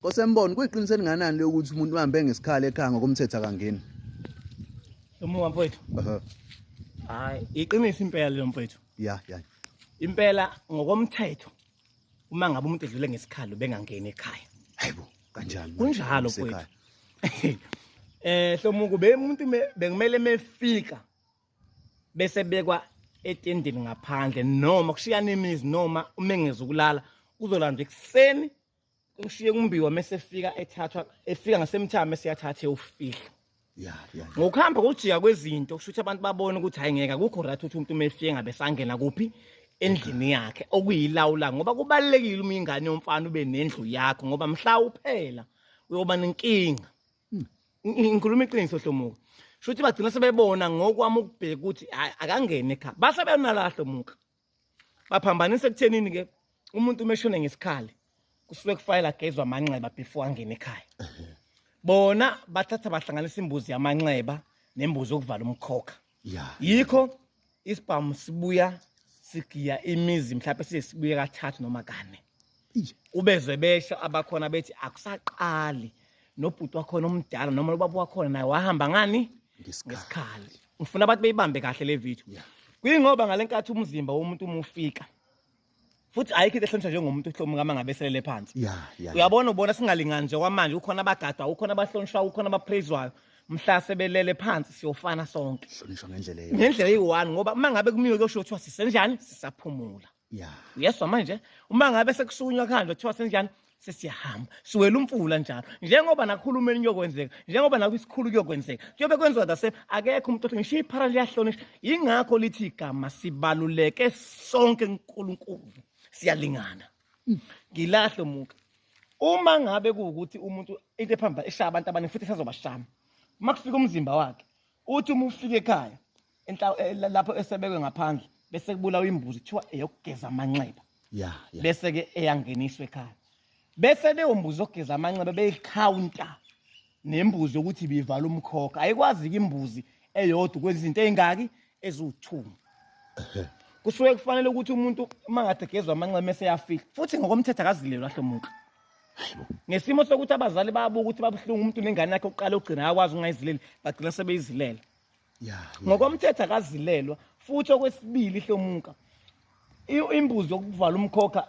Kosembona kuyiqiniso elinganani lokuthi umuntu uhambe ngesikhali ekhaya ngokomthetho akangeni. Umuka mfowethu. Hayi, iqiniso impela lo mfowethu. Ya. Impela ngokomthetho uma ngabe umuntu edlule ngesikhalo bengangena ekhaya. Hayibo, kanjani? Kunjalo mfowethu. Hlomuku umuntu bekumele mefika bese bekwa etendeni ngaphandle noma kushiyana imizi noma umengeza ukulala uzolandwa ekseni ushiye kumbiwa mase efika ngasemthamo esiyathathe ufihlo. Ya. Ngokuhamba kujika kwezinto kusho ukuthi abantu babone ukuthi hayi ngeke akukho right ukuthi umuntu mefike ngabe sangena kuphi endlini yakhe okuyilawula ngoba kubalekile uma ingane yomfana ube nendlu yakho ngoba mhla uphela uyoba nenkinga. Ngikhuluma iqiniso Hlomuka. Shuthi bagcina sebebona ngokwami ukubheka ukuthi akangene ekhaya. Base benalahlo muka. Baphambanise ekuthenini ke umuntu umeshone ngesikhali kusuke kufayela gezwe amanxeba before angene ekhaya. Bona bathatha bahlanganisa imbuzi yamanxeba nembuzi yokuvala umkhokha. Yikho isibhamu sibuya sigiya imizi mhlawumbe sesibuye kathathu noma kane. Ubezwe besho abakhona bethi akusaqali nobhuti wakhona omdala noma ubaba wakhona naye wahamba ngani ngesikhali. Ngifuna abantu beyibambe kahle le video. Kuyingoba ngalenkathi umzimba womuntu umufika futhi ayikho into ehlonishwa njengomuntu Hlomuka mangabe selele phansi. Uyabona ubona singalingani nje kwamanje ukhona abagadwa ukhona abahlonishwa ukhona abapraiswayo mhla sebelele phansi siyofana sonke. Hlonishwa ngendlela Ngendlela eyi-one ngoba uma ngabe kumiwe kusho kuthiwa sisenjani sisaphumula. Yeswa manje uma ngabe sekusunywa khandwa kuthiwa senjani sesiyahamba siwela umfula njalo njengoba nakhulumeni kuyokwenzeka njengoba nakwisikhulu kuyokwenzeka kuyobe kwenziwa dase akekho umuntu othi ngishiya iphara liyahlonishwa yingakho lithi igama sibaluleke sonke uNkulunkulu siyalingana. Ngilahlo muka uma ngabe kuukuthi umuntu into ephamba eshaya abantu abaningi futhi sazobashama makufika umzimba wakhe uthi uma ufika ekhaya lapho esebekwe ngaphandle bese kubulawa imbuzi kuthiwa eyokugeza amanxeba bese ke eyangeniswa ekhaya bese leyo mbuzi yokugeza amanxeba beyikhawunta nembuzi yokuthi bivala umkhokha ayikwazi imbuzi eyodwa kwenza izinto ezingaki ezu2. Kusuke kufanele ukuthi umuntu mangade gezwe amanxeba mase yafika futhi ngokomthetho akazilelwa Hlomuka. Ngesimo sokuthi abazali bayabuka ukuthi babuhlungu umuntu nengane yakhe oqala ugcina akwazi ungayizileli bagcina sebeyizilela. Ngokomthetho akazilelwa futhi okwesibili Hlomuka imbuzi yokuvala umkhokha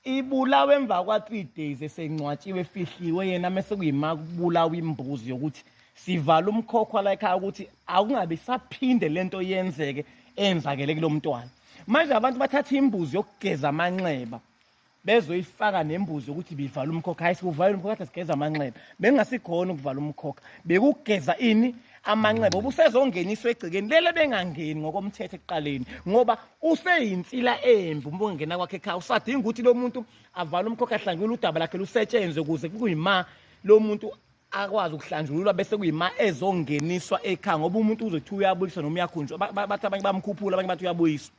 ibulawa emva kwa 3 days esencwatshiwe efihliwe yena mase kuyima kubulawa imbuzi yokuthi sivala umkhokha la ekhaya ukuthi akungabe saphinde lento yenzeke enzakele kulomntwana. Manje abantu bathatha imbuzi yokugeza amanxeba bezoyifaka nembuzi ukuthi bivala umkhokha hayi sikuvala umkhokha sigeza amanxeba bengasikhona ukuvala umkhokha bekugeza ini amanxeba obusezongeniswa egcikeni lele bengangeni ngokomthetho ekuqaleni ngoba useyinsila embi uma ungena kwakhe ekhaya usadinga ukuthi lo muntu avala umkhokha ahlangule udaba lakhe lusetshenzwe ukuze kuyima lo muntu akwazi ukuhlanjululwa bese kuyima ezongeniswa ekhaya ngoba umuntu uzothi uyabuliswa noma uyakhunjwa bathi abanye bamkhuphula abanye bathi uyabuyiswa.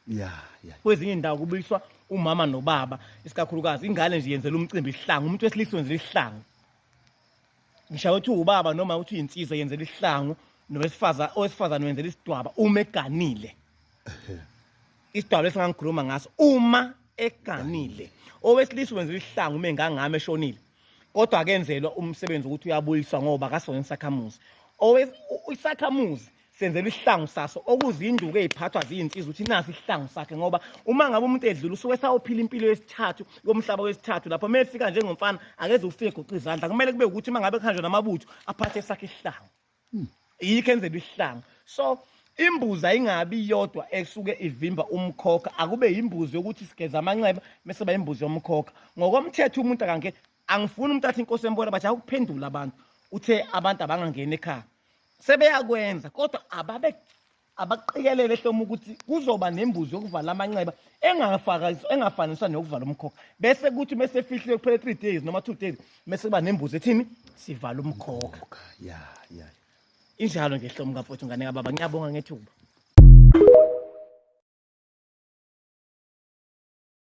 Kwezinye indawo kubuyiswa umama nobaba isikakhulukazi ingane nje yenzela umcimbi ihlangu umuntu wesilisa wenzela ihlangu. Ngisho uthi ubaba noma uthi insizwa yenzela ihlangu owesifazane wenzela isidwaba uma eganile. Isidwaba esingangikhuluma ngaso uma eganile owesilisa wenzela ihlangu uma engangame eshonile kodwa akenzelwa umsebenzi ukuthi uyabuyiswa ngoba akasona isakhamuzi. Isakhamuzi senzela ihlangu saso okuzinduku eziphathwa ziyinsizwa uthi nasi ihlangu sakhe ngoba uma ngabe umuntu edlula usuke sawophila impilo yesithathu yomhlaba wesithathu lapho mefika njengomfana akeze ufike egoqa izandla kumele kube ukuthi uma ngabe kuhanjwa namabutho aphathe sakhe ihlangu. Yikho enzelwa ihlangu. So imbuzi ayingabi yodwa esuke ivimba umkhokha akube imbuzi yokuthi sigeza amanxeba bese bayimbuzi yomkhokha ngokomthetho umuntu akangeke angifuni umuntu athi inkosi embona bathi akuphendula abantu uthe abantu abangangena ekhaya sebeyakwenza kodwa abaqikelele Hlomuka ukuthi kuzoba nembuzi yokuvala amanxeba engafaniswa neyokuvala umkhokha bese kuthi mase efihliwe kuphela 3 days noma 2 days mase kuba nembuzi ethini sivala umkhokha. Injalo nje Hlomuka mfowethu ngane kababa ngiyabonga ngethuba.